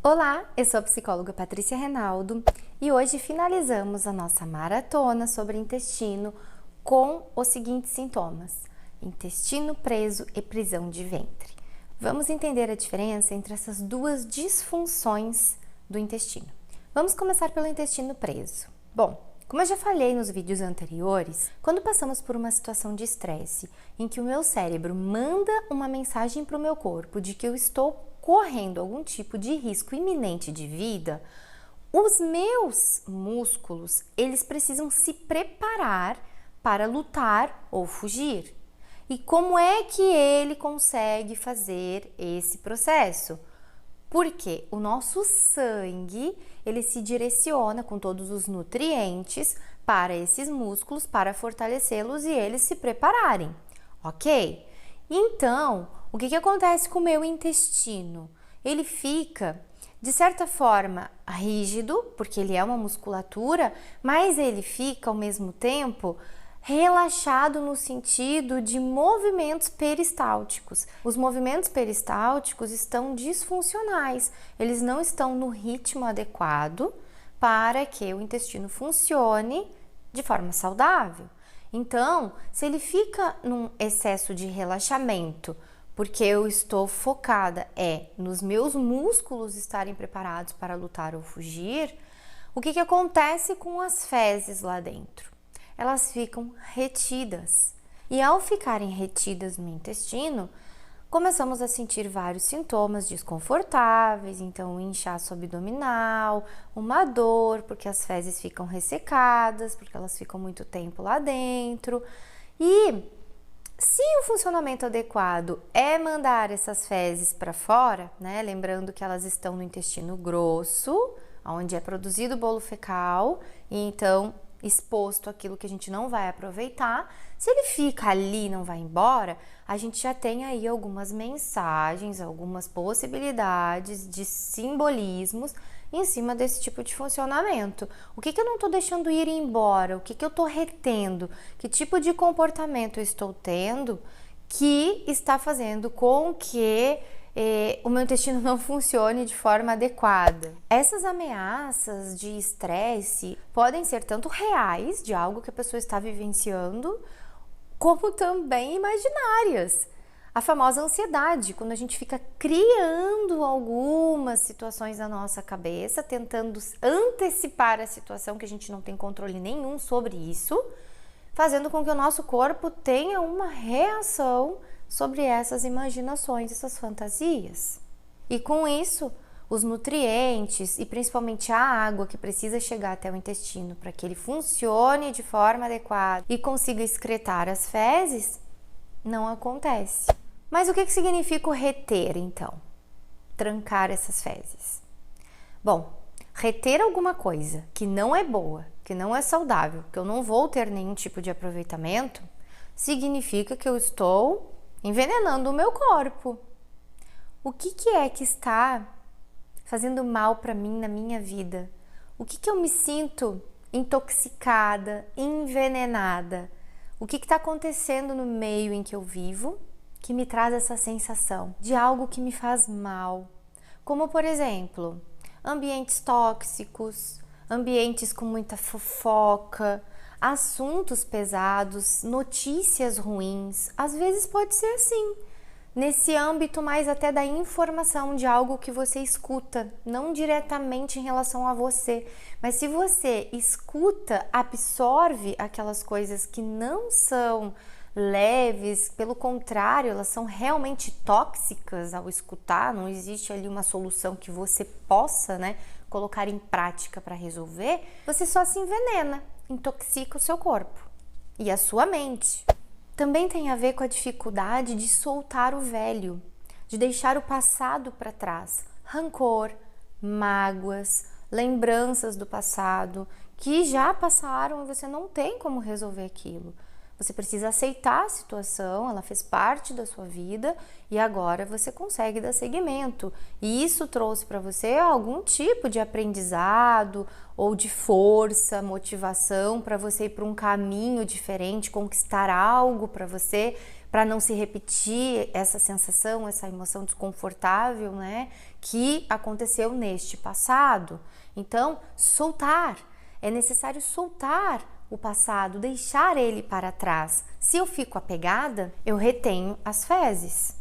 Olá, eu sou a psicóloga Patrícia Renaldo e hoje finalizamos a nossa maratona sobre intestino com os seguintes sintomas: intestino preso e prisão de ventre. Vamos entender a diferença entre essas duas disfunções do intestino. Vamos começar pelo intestino preso. Bom, como eu já falei nos vídeos anteriores, quando passamos por uma situação de estresse em que o meu cérebro manda uma mensagem para o meu corpo de que eu estou correndo algum tipo de risco iminente de vida, os meus músculos, eles precisam se preparar para lutar ou fugir. E como é que ele consegue fazer esse processo? Porque o nosso sangue, ele se direciona com todos os nutrientes para esses músculos, para fortalecê-los e eles se prepararem, ok? Então, o que acontece com o meu intestino? Ele fica, de certa forma, rígido, porque ele é uma musculatura, mas ele fica, ao mesmo tempo, relaxado no sentido de movimentos peristálticos. Os movimentos peristálticos estão disfuncionais, eles não estão no ritmo adequado para que o intestino funcione de forma saudável. Então, se ele fica num excesso de relaxamento, porque eu estou focada nos meus músculos estarem preparados para lutar ou fugir, o que acontece com as fezes lá dentro? Elas ficam retidas. E ao ficarem retidas no intestino, começamos a sentir vários sintomas desconfortáveis, então um inchaço abdominal, uma dor, porque as fezes ficam ressecadas, porque elas ficam muito tempo lá dentro. E se o funcionamento adequado é mandar essas fezes para fora, né? Lembrando que elas estão no intestino grosso, onde é produzido o bolo fecal, e então exposto àquilo que a gente não vai aproveitar. Se ele fica ali e não vai embora, a gente já tem aí algumas mensagens, algumas possibilidades de simbolismos em cima desse tipo de funcionamento. O que eu não estou deixando ir embora? O que eu estou retendo? Que tipo de comportamento eu estou tendo que está fazendo com que o meu intestino não funcione de forma adequada? Essas ameaças de estresse podem ser tanto reais, de algo que a pessoa está vivenciando, como também imaginárias. A famosa ansiedade, quando a gente fica criando algumas situações na nossa cabeça, tentando antecipar a situação que a gente não tem controle nenhum sobre isso, fazendo com que o nosso corpo tenha uma reação sobre essas imaginações, essas fantasias. E com isso, os nutrientes e principalmente a água que precisa chegar até o intestino para que ele funcione de forma adequada e consiga excretar as fezes, não acontece. Mas o que significa o reter, então? Trancar essas fezes. Bom, reter alguma coisa que não é boa, que não é saudável, que eu não vou ter nenhum tipo de aproveitamento, significa que eu estou envenenando o meu corpo. O que é que está fazendo mal para mim na minha vida? O que eu me sinto intoxicada, envenenada? O que está acontecendo no meio em que eu vivo que me traz essa sensação de algo que me faz mal? Como, por exemplo, ambientes tóxicos, ambientes com muita fofoca, assuntos pesados, notícias ruins. Às vezes pode ser assim, nesse âmbito mais até da informação de algo que você escuta, não diretamente em relação a você, mas se você escuta, absorve aquelas coisas que não são leves, pelo contrário, elas são realmente tóxicas ao escutar, não existe ali uma solução que você possa, colocar em prática para resolver, você só se envenena, intoxica o seu corpo e a sua mente. Também tem a ver com a dificuldade de soltar o velho, de deixar o passado para trás, rancor, mágoas, lembranças do passado que já passaram e você não tem como resolver aquilo. Você precisa aceitar a situação, ela fez parte da sua vida e agora você consegue dar seguimento. E isso trouxe para você algum tipo de aprendizado ou de força, motivação para você ir para um caminho diferente, conquistar algo para você, para não se repetir essa sensação, essa emoção desconfortável, né, que aconteceu neste passado. Então, soltar. É necessário soltar o passado, deixar ele para trás. Se eu fico apegada, eu retenho as fezes.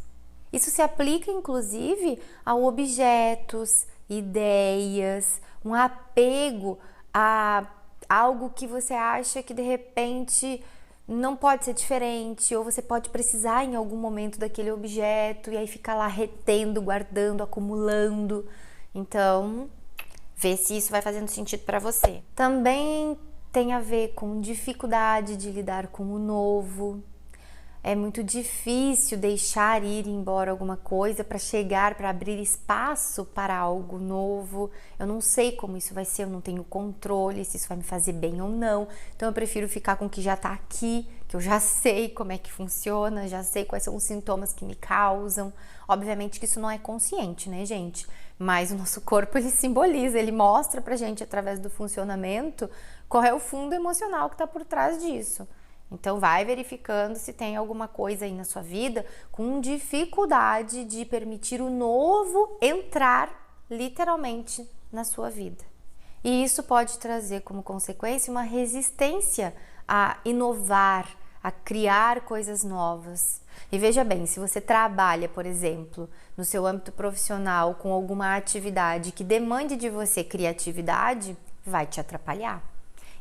Isso se aplica, inclusive, a objetos, ideias, um apego a algo que você acha que de repente não pode ser diferente, ou você pode precisar em algum momento daquele objeto e aí fica lá retendo, guardando, acumulando. Então, vê se isso vai fazendo sentido para você. Também tem a ver com dificuldade de lidar com o novo. É muito difícil deixar ir embora alguma coisa para chegar, para abrir espaço para algo novo. Eu não sei como isso vai ser, eu não tenho controle, se isso vai me fazer bem ou não. Então eu prefiro ficar com o que já tá aqui, que eu já sei como é que funciona, já sei quais são os sintomas que me causam. Obviamente que isso não é consciente, né, gente? Mas o nosso corpo, ele simboliza, ele mostra pra gente através do funcionamento qual é o fundo emocional que tá por trás disso. Então vai verificando se tem alguma coisa aí na sua vida com dificuldade de permitir o novo entrar literalmente na sua vida. E isso pode trazer como consequência uma resistência a inovar, a criar coisas novas. E veja bem, se você trabalha, por exemplo, no seu âmbito profissional com alguma atividade que demande de você criatividade, vai te atrapalhar.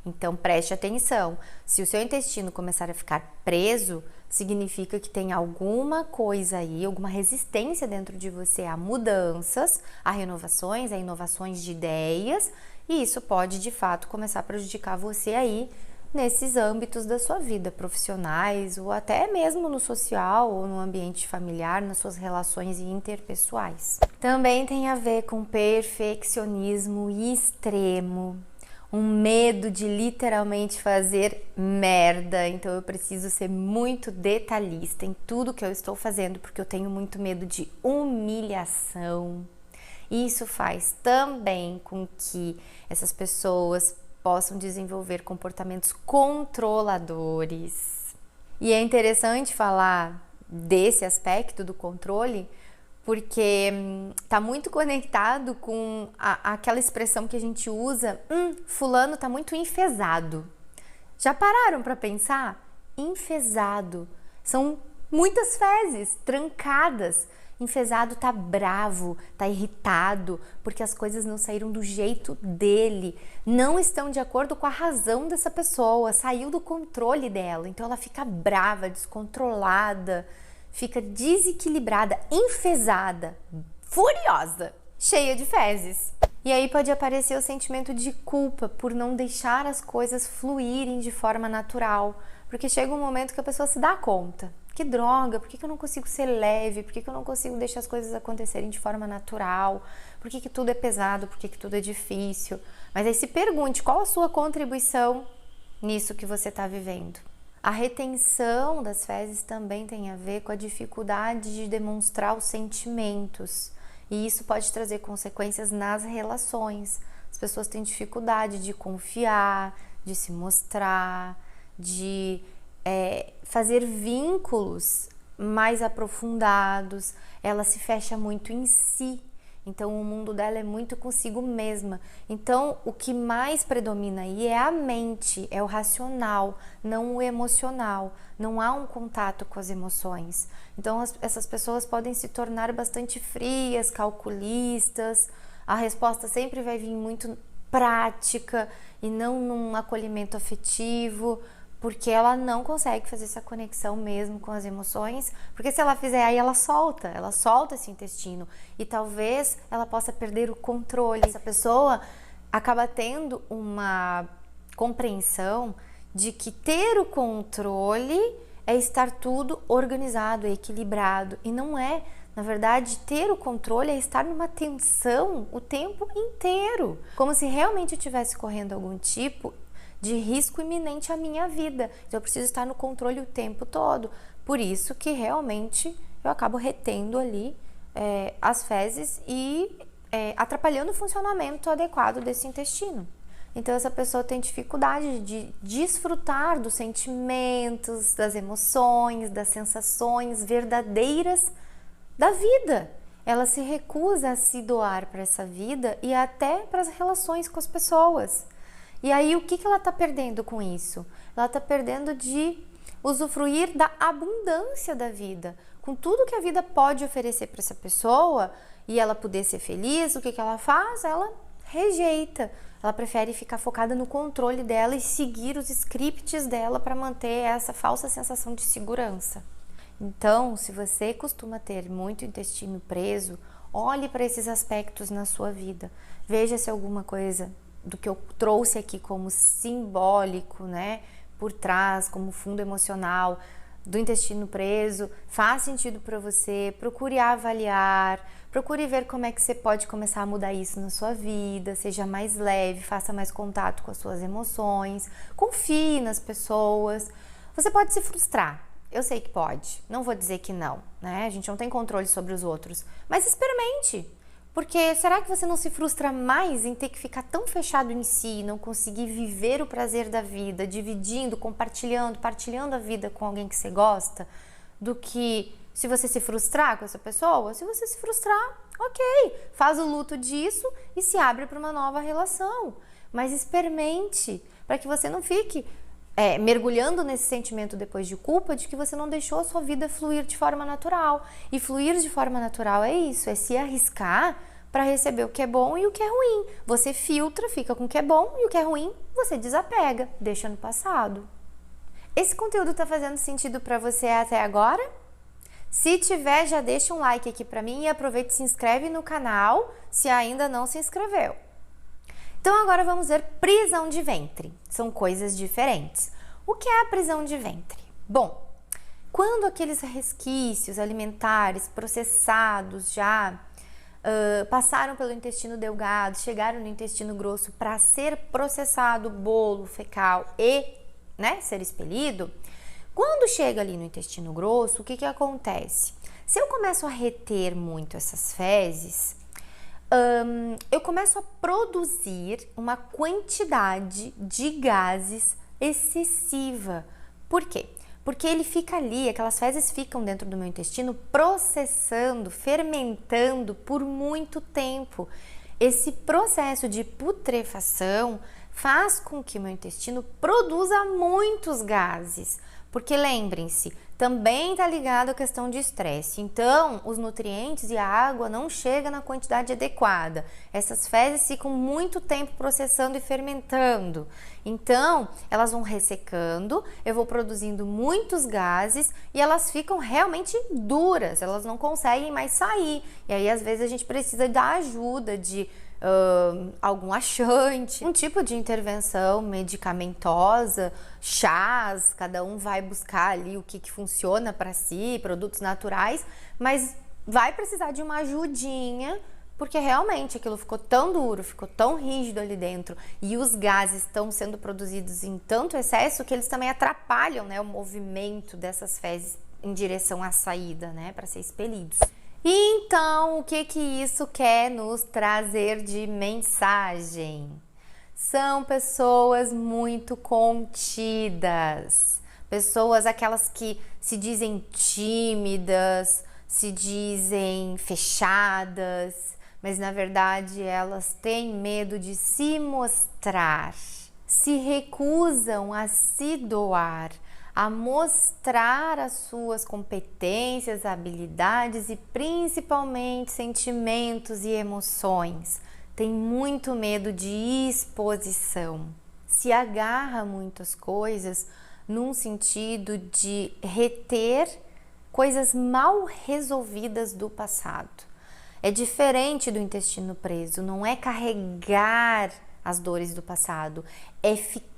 Então preste atenção, se o seu intestino começar a ficar preso, significa que tem alguma coisa aí, alguma resistência dentro de você a mudanças, a renovações, a inovações de ideias, e isso pode de fato começar a prejudicar você aí nesses âmbitos da sua vida, profissionais ou até mesmo no social ou no ambiente familiar, nas suas relações interpessoais. Também tem a ver com perfeccionismo extremo. Um medo de literalmente fazer merda, então eu preciso ser muito detalhista em tudo que eu estou fazendo, porque eu tenho muito medo de humilhação. Isso faz também com que essas pessoas possam desenvolver comportamentos controladores. E é interessante falar desse aspecto do controle, porque tá muito conectado com aquela expressão que a gente usa, fulano tá muito enfesado. Já pararam para pensar? Enfesado. São muitas fezes trancadas. Enfesado tá bravo, tá irritado, porque as coisas não saíram do jeito dele, não estão de acordo com a razão dessa pessoa, saiu do controle dela, então ela fica brava, descontrolada, fica desequilibrada, enfesada, furiosa, cheia de fezes. E aí pode aparecer o sentimento de culpa por não deixar as coisas fluírem de forma natural, porque chega um momento que a pessoa se dá conta. Que droga, por que eu não consigo ser leve? Por que eu não consigo deixar as coisas acontecerem de forma natural? Por que tudo é pesado? Por que tudo é difícil? Mas aí se pergunte, qual a sua contribuição nisso que você está vivendo? A retenção das fezes também tem a ver com a dificuldade de demonstrar os sentimentos. E isso pode trazer consequências nas relações. As pessoas têm dificuldade de confiar, de se mostrar, de fazer vínculos mais aprofundados. Ela se fecha muito em si. Então o mundo dela é muito consigo mesma. Então o que mais predomina aí é a mente, é o racional, não o emocional. Não há um contato com as emoções. Então essas pessoas podem se tornar bastante frias, calculistas. A resposta sempre vai vir muito prática e não num acolhimento afetivo, porque ela não consegue fazer essa conexão mesmo com as emoções, porque se ela fizer aí ela solta esse intestino e talvez ela possa perder o controle. Essa pessoa acaba tendo uma compreensão de que ter o controle é estar tudo organizado, equilibrado, e não é. Na verdade, ter o controle é estar numa tensão o tempo inteiro, como se realmente estivesse correndo algum tipo de risco iminente à minha vida. Então eu preciso estar no controle o tempo todo. Por isso que realmente eu acabo retendo ali as fezes e atrapalhando o funcionamento adequado desse intestino. Então essa pessoa tem dificuldade de desfrutar dos sentimentos, das emoções, das sensações verdadeiras da vida. Ela se recusa a se doar para essa vida e até para as relações com as pessoas. E aí o que ela está perdendo com isso? Ela está perdendo de usufruir da abundância da vida, com tudo que a vida pode oferecer para essa pessoa e ela poder ser feliz. O que ela faz? Ela rejeita. Ela prefere ficar focada no controle dela e seguir os scripts dela para manter essa falsa sensação de segurança. Então, se você costuma ter muito intestino preso, olhe para esses aspectos na sua vida. Veja se alguma coisa do que eu trouxe aqui como simbólico, né, por trás, como fundo emocional do intestino preso, faz sentido para você. Procure avaliar, procure ver como é que você pode começar a mudar isso na sua vida, seja mais leve, faça mais contato com as suas emoções, confie nas pessoas. Você pode se frustrar, eu sei que pode, não vou dizer que não, né? A gente não tem controle sobre os outros, mas experimente. Porque será que você não se frustra mais em ter que ficar tão fechado em si, não conseguir viver o prazer da vida, dividindo, compartilhando, partilhando a vida com alguém que você gosta, do que se você se frustrar com essa pessoa? Se você se frustrar, ok, faz o luto disso e se abre para uma nova relação. Mas experimente, para que você não fique mergulhando nesse sentimento depois de culpa de que você não deixou a sua vida fluir de forma natural. E fluir de forma natural é isso, é se arriscar para receber o que é bom e o que é ruim. Você filtra, fica com o que é bom e o que é ruim você desapega, deixa no passado. Esse conteúdo está fazendo sentido para você até agora? Se tiver, já deixa um like aqui para mim e aproveita e se inscreve no canal se ainda não se inscreveu. Então agora vamos ver prisão de ventre. São coisas diferentes. O que é a prisão de ventre? Bom, quando aqueles resquícios alimentares processados já passaram pelo intestino delgado, chegaram no intestino grosso para ser processado bolo fecal e, né, ser expelido, quando chega ali no intestino grosso, o que acontece? Se eu começo a reter muito essas fezes, eu começo a produzir uma quantidade de gases excessiva. Por quê? Porque ele fica ali, aquelas fezes ficam dentro do meu intestino processando, fermentando por muito tempo. Esse processo de putrefação faz com que o meu intestino produza muitos gases. Porque lembrem-se, também está ligado à questão de estresse. Então, os nutrientes e a água não chegam na quantidade adequada. Essas fezes ficam muito tempo processando e fermentando. Então, elas vão ressecando, eu vou produzindo muitos gases e elas ficam realmente duras. Elas não conseguem mais sair. E aí, às vezes, a gente precisa da ajuda de algum laxante, um tipo de intervenção medicamentosa, chás, cada um vai buscar ali o que funciona para si, produtos naturais, mas vai precisar de uma ajudinha, porque realmente aquilo ficou tão duro, ficou tão rígido ali dentro e os gases estão sendo produzidos em tanto excesso que eles também atrapalham, né, o movimento dessas fezes em direção à saída, né, para ser expelidos. Então, o que isso quer nos trazer de mensagem? São pessoas muito contidas, pessoas aquelas que se dizem tímidas, se dizem fechadas, mas na verdade elas têm medo de se mostrar, se recusam a se doar, a mostrar as suas competências, habilidades e principalmente sentimentos e emoções. Tem muito medo de exposição. Se agarra a muitas coisas num sentido de reter coisas mal resolvidas do passado. É diferente do intestino preso, não é carregar as dores do passado, é ficar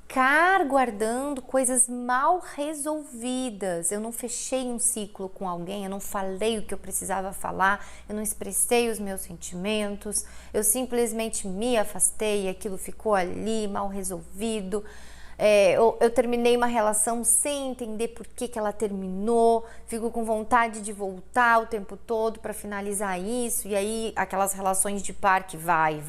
guardando coisas mal resolvidas. Eu não fechei um ciclo com alguém, eu não falei o que eu precisava falar, eu não expressei os meus sentimentos, eu simplesmente me afastei e aquilo ficou ali mal resolvido. eu terminei uma relação sem entender por que ela terminou, fico com vontade de voltar o tempo todo para finalizar isso, e aí aquelas relações de par que vai e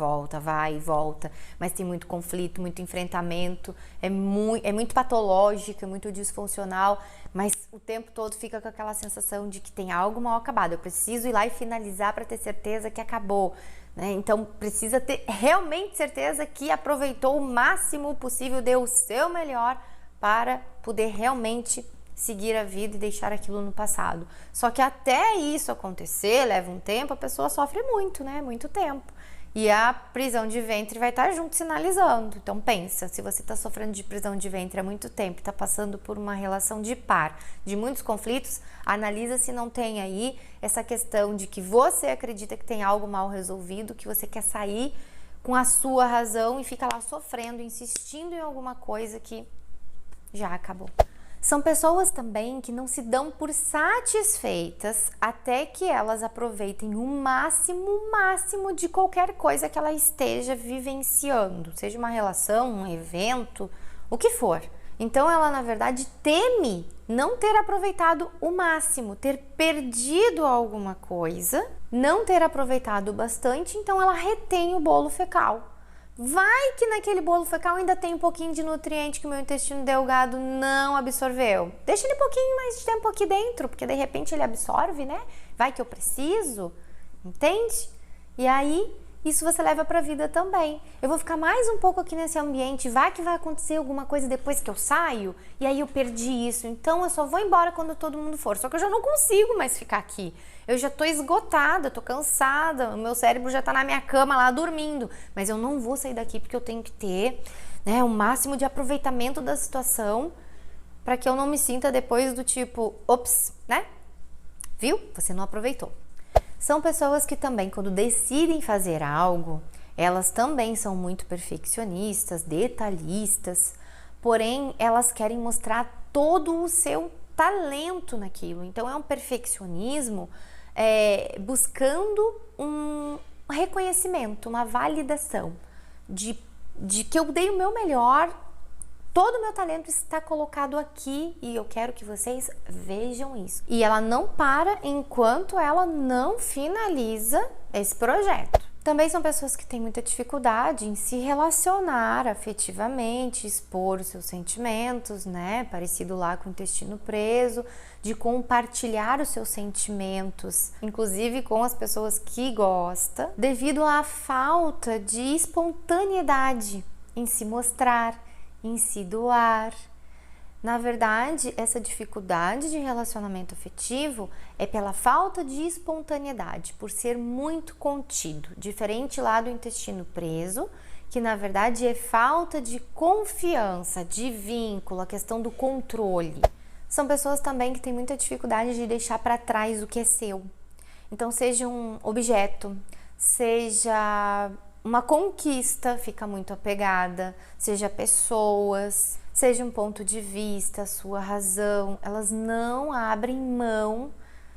volta, mas tem muito conflito, muito enfrentamento, é muito patológico, é muito disfuncional, mas o tempo todo fica com aquela sensação de que tem algo mal acabado, eu preciso ir lá e finalizar para ter certeza que acabou. Então precisa ter realmente certeza que aproveitou o máximo possível, deu o seu melhor para poder realmente seguir a vida e deixar aquilo no passado. Só que até isso acontecer, leva um tempo, a pessoa sofre muito, muito tempo. E a prisão de ventre vai estar junto sinalizando. Então pensa, se você está sofrendo de prisão de ventre há muito tempo, está passando por uma relação de par, de muitos conflitos, analisa se não tem aí essa questão de que você acredita que tem algo mal resolvido, que você quer sair com a sua razão e fica lá sofrendo, insistindo em alguma coisa que já acabou. São pessoas também que não se dão por satisfeitas até que elas aproveitem o máximo de qualquer coisa que ela esteja vivenciando, seja uma relação, um evento, o que for. Então ela, na verdade, teme não ter aproveitado o máximo, ter perdido alguma coisa, não ter aproveitado bastante, então ela retém o bolo fecal. Vai que naquele bolo fecal ainda tem um pouquinho de nutriente que o meu intestino delgado não absorveu. Deixa ele um pouquinho mais de tempo aqui dentro, porque de repente ele absorve, né? Vai que eu preciso, entende? E aí, isso você leva pra vida também. Eu vou ficar mais um pouco aqui nesse ambiente, vai que vai acontecer alguma coisa depois que eu saio, e aí eu perdi isso, então eu só vou embora quando todo mundo for. Só que eu já não consigo mais ficar aqui. Eu já tô esgotada, tô cansada, o meu cérebro já tá na minha cama lá dormindo, mas eu não vou sair daqui porque eu tenho que ter, o máximo de aproveitamento da situação para que eu não me sinta depois do tipo, ops, Viu? Você não aproveitou. São pessoas que também, quando decidem fazer algo, elas também são muito perfeccionistas, detalhistas, porém elas querem mostrar todo o seu talento naquilo. Então é um perfeccionismo buscando um reconhecimento, uma validação de que eu dei o meu melhor, todo o meu talento está colocado aqui e eu quero que vocês vejam isso. E ela não para enquanto ela não finaliza esse projeto. Também são pessoas que têm muita dificuldade em se relacionar afetivamente, expor os seus sentimentos, Parecido lá com o intestino preso, de compartilhar os seus sentimentos, inclusive com as pessoas que gosta, devido à falta de espontaneidade em se mostrar, em se doar. Na verdade, essa dificuldade de relacionamento afetivo é pela falta de espontaneidade, por ser muito contido, diferente lá do intestino preso, que na verdade é falta de confiança, de vínculo, a questão do controle. São pessoas também que têm muita dificuldade de deixar para trás o que é seu. Então, seja um objeto, seja uma conquista, fica muito apegada, seja pessoas, seja um ponto de vista, sua razão, elas não abrem mão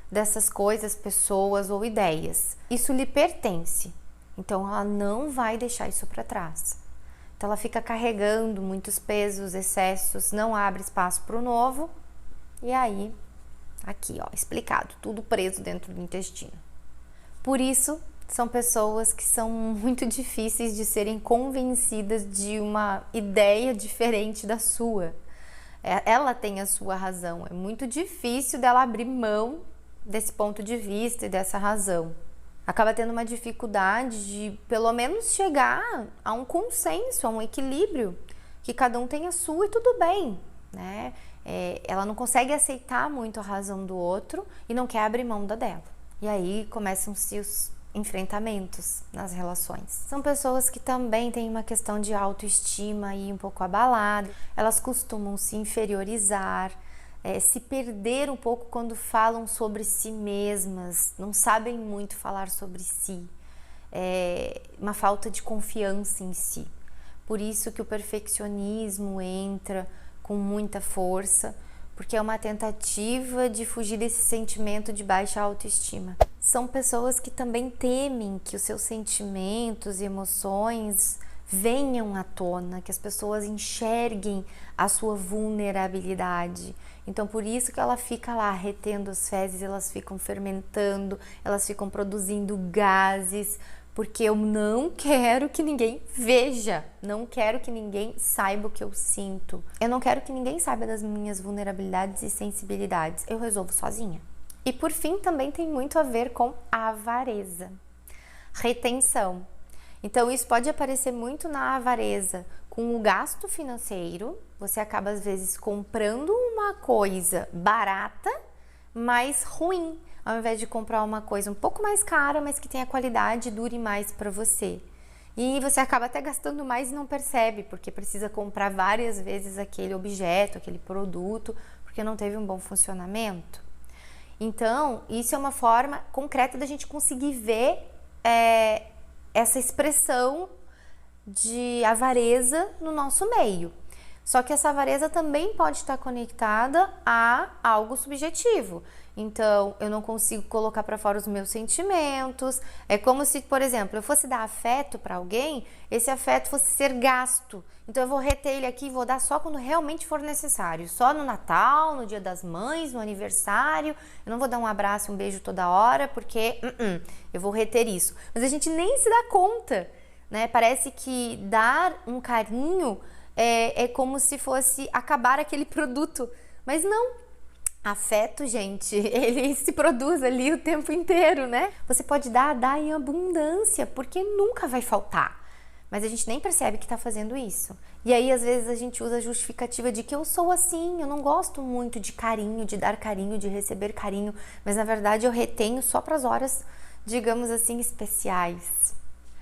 dessas coisas, pessoas ou ideias. Isso lhe pertence, então ela não vai deixar isso para trás. Então ela fica carregando muitos pesos, excessos, não abre espaço para o novo, e aí, aqui explicado, tudo preso dentro do intestino. Por isso, são pessoas que são muito difíceis de serem convencidas de uma ideia diferente da sua. Ela tem a sua razão, é muito difícil dela abrir mão desse ponto de vista e dessa razão. Acaba tendo uma dificuldade de, pelo menos, chegar a um consenso, a um equilíbrio, que cada um tem a sua e tudo bem, ela não consegue aceitar muito a razão do outro e não quer abrir mão da dela. E aí começam-se os enfrentamentos nas relações. São pessoas que também têm uma questão de autoestima aí um pouco abalada, elas costumam se inferiorizar, se perder um pouco quando falam sobre si mesmas, não sabem muito falar sobre si, uma falta de confiança em si. Por isso que o perfeccionismo entra com muita força, porque é uma tentativa de fugir desse sentimento de baixa autoestima. São pessoas que também temem que os seus sentimentos e emoções venham à tona, que as pessoas enxerguem a sua vulnerabilidade. Então, por isso que ela fica lá retendo as fezes, elas ficam fermentando, elas ficam produzindo gases, porque eu não quero que ninguém veja, não quero que ninguém saiba o que eu sinto. Eu não quero que ninguém saiba das minhas vulnerabilidades e sensibilidades. Eu resolvo sozinha. E por fim, também tem muito a ver com a avareza. Retenção. Então, isso pode aparecer muito na avareza, com o gasto financeiro. Você acaba, às vezes, comprando uma coisa barata, mas ruim, ao invés de comprar uma coisa um pouco mais cara, mas que tenha qualidade e dure mais para você. E você acaba até gastando mais e não percebe, porque precisa comprar várias vezes aquele objeto, aquele produto, porque não teve um bom funcionamento. Então, isso é uma forma concreta da gente conseguir ver essa expressão de avareza no nosso meio. Só que essa avareza também pode estar conectada a algo subjetivo. Então, eu não consigo colocar para fora os meus sentimentos. É como se, por exemplo, eu fosse dar afeto para alguém, esse afeto fosse ser gasto. Então, eu vou reter ele aqui e vou dar só quando realmente for necessário. Só no Natal, no Dia das Mães, no aniversário. Eu não vou dar um abraço, um beijo toda hora, porque eu vou reter isso. Mas a gente nem se dá conta, né? Parece que dar um carinho é como se fosse acabar aquele produto. Mas não. Afeto, gente, ele se produz ali o tempo inteiro, né? Você pode dar em abundância, porque nunca vai faltar. Mas a gente nem percebe que tá fazendo isso. E aí, às vezes, a gente usa a justificativa de que eu sou assim, eu não gosto muito de carinho, de dar carinho, de receber carinho. Mas, na verdade, eu retenho só para as horas, digamos assim, especiais.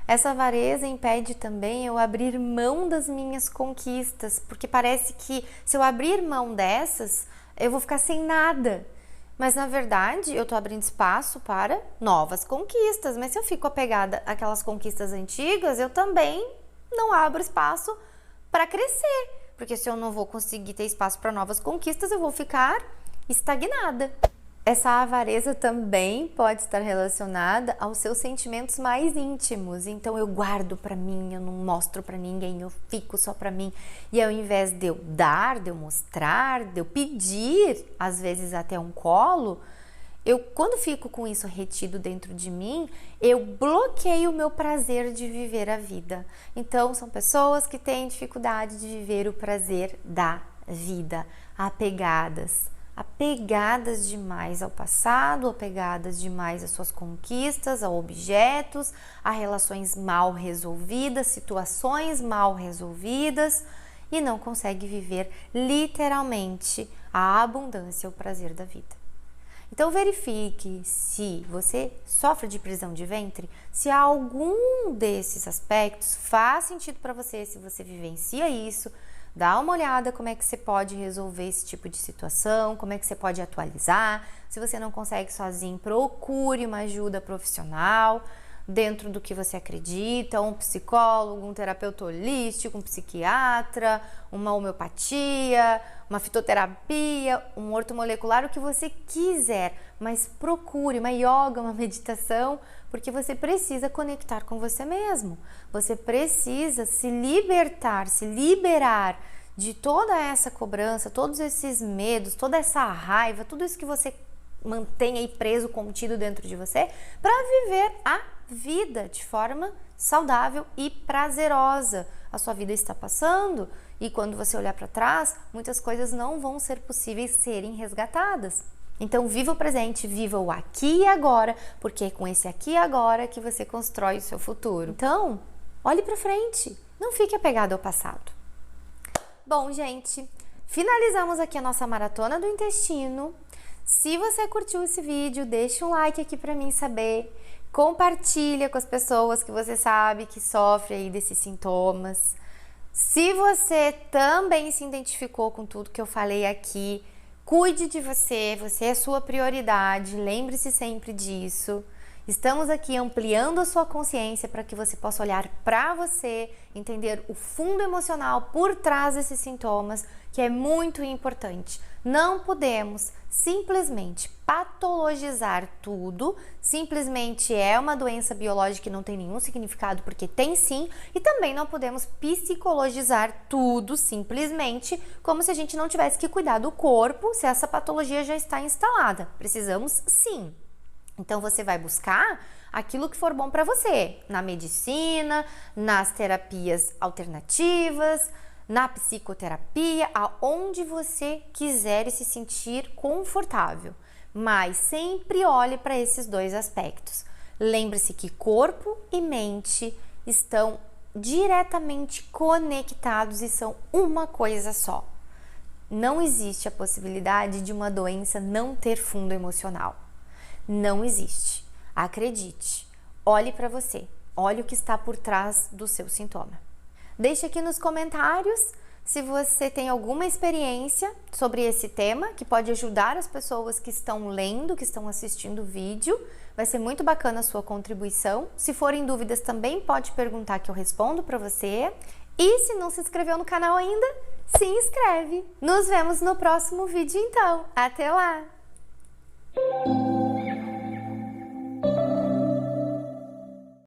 Essa avareza impede também eu abrir mão das minhas conquistas, porque parece que se eu abrir mão dessas, eu vou ficar sem nada. Mas, na verdade, eu tô abrindo espaço para novas conquistas. Mas se eu fico apegada àquelas conquistas antigas, eu também não abro espaço para crescer. Porque se eu não vou conseguir ter espaço para novas conquistas, eu vou ficar estagnada. Essa avareza também pode estar relacionada aos seus sentimentos mais íntimos. Então eu guardo para mim, eu não mostro para ninguém, eu fico só para mim. E ao invés de eu dar, de eu mostrar, de eu pedir, às vezes até um colo, quando fico com isso retido dentro de mim, eu bloqueio o meu prazer de viver a vida. Então são pessoas que têm dificuldade de viver o prazer da vida, apegadas demais ao passado, apegadas demais às suas conquistas, a objetos, a relações mal resolvidas, situações mal resolvidas e não consegue viver literalmente a abundância, o prazer da vida. Então verifique se você sofre de prisão de ventre, se algum desses aspectos faz sentido para você, se você vivencia isso. Dá uma olhada como é que você pode resolver esse tipo de situação, como é que você pode atualizar. Se você não consegue sozinho, procure uma ajuda profissional dentro do que você acredita, um psicólogo, um terapeuta holístico, um psiquiatra, uma homeopatia, uma fitoterapia, um ortomolecular, o que você quiser, mas procure uma yoga, uma meditação, porque você precisa conectar com você mesmo. Você precisa se libertar, se liberar de toda essa cobrança, todos esses medos, toda essa raiva, tudo isso que você mantém aí preso, contido dentro de você, para viver a vida de forma saudável e prazerosa. A sua vida está passando e quando você olhar para trás, muitas coisas não vão ser possíveis serem resgatadas. Então, viva o presente, viva o aqui e agora, porque é com esse aqui e agora que você constrói o seu futuro. Então, olhe para frente, não fique apegado ao passado. Bom, gente, finalizamos aqui a nossa maratona do intestino. Se você curtiu esse vídeo, deixa um like aqui para mim saber. Compartilha com as pessoas que você sabe que sofrem aí desses sintomas. Se você também se identificou com tudo que eu falei aqui, cuide de você, você é sua prioridade, lembre-se sempre disso. Estamos aqui ampliando a sua consciência para que você possa olhar para você, entender o fundo emocional por trás desses sintomas, que é muito importante. Não podemos simplesmente patologizar tudo, simplesmente é uma doença biológica que não tem nenhum significado, porque tem sim, e também não podemos psicologizar tudo simplesmente como se a gente não tivesse que cuidar do corpo se essa patologia já está instalada. Precisamos sim. Então você vai buscar aquilo que for bom para você, na medicina, nas terapias alternativas, na psicoterapia, aonde você quiser se sentir confortável. Mas sempre olhe para esses dois aspectos. Lembre-se que corpo e mente estão diretamente conectados e são uma coisa só. Não existe a possibilidade de uma doença não ter fundo emocional. Não existe. Acredite. Olhe para você. Olhe o que está por trás do seu sintoma. Deixe aqui nos comentários se você tem alguma experiência sobre esse tema que pode ajudar as pessoas que estão lendo, que estão assistindo o vídeo. Vai ser muito bacana a sua contribuição. Se forem dúvidas, também pode perguntar que eu respondo para você. E se não se inscreveu no canal ainda, se inscreve. Nos vemos no próximo vídeo então. Até lá!